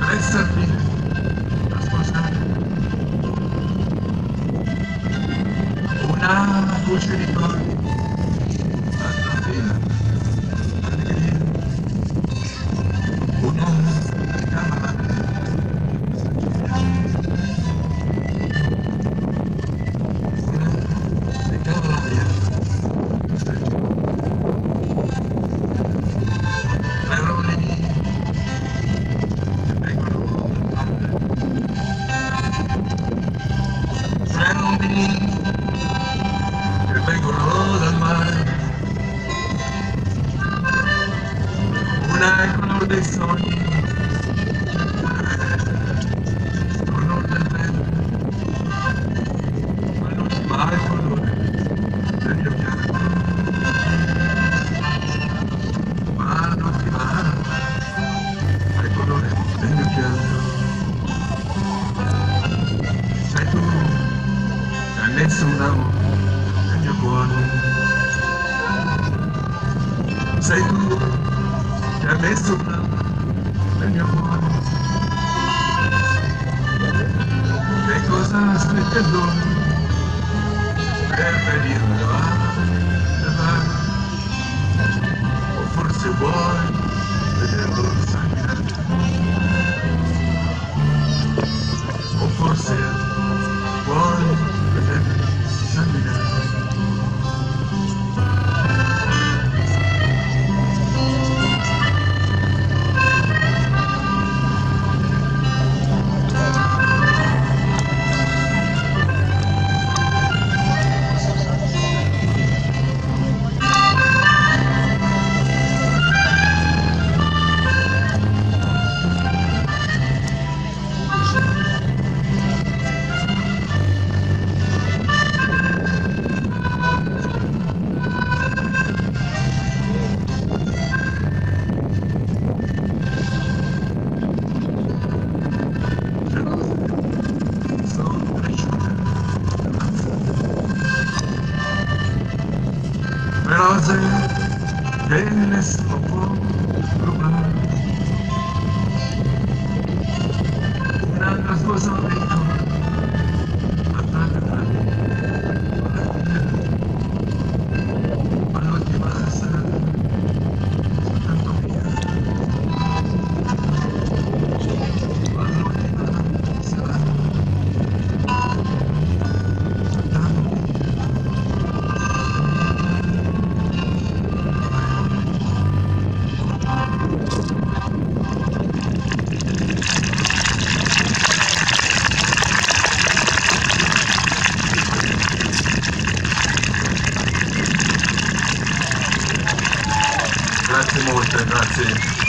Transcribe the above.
resta qui a sposare una voce di cori alla fine, allegria, una chiamata, una richiama via, parole che vengono dal mare, fenomeni che vengono dal mare, una è il colore dei sogni, una è il colore del vento, ma l'ultima ha il colore del mio pianto, ma l'ultima ha il colore del mio pianto. Sei tu che hai messo un amo nel mio cuore, sei tu che hai messo un amo nel mio cuore. Che cosa aspetti allora per venirmi davanti? O forse vuoi vederlo sanguinare? O forse vuoi vedermi sanguinare? Sono cresciute le rose che nessuno può rubare, un'altra sposa dentro la taglia tra ma l'ultima sarà soltanto mia, ma l'ultima sarà soltanto mia. Grazie molte, grazie.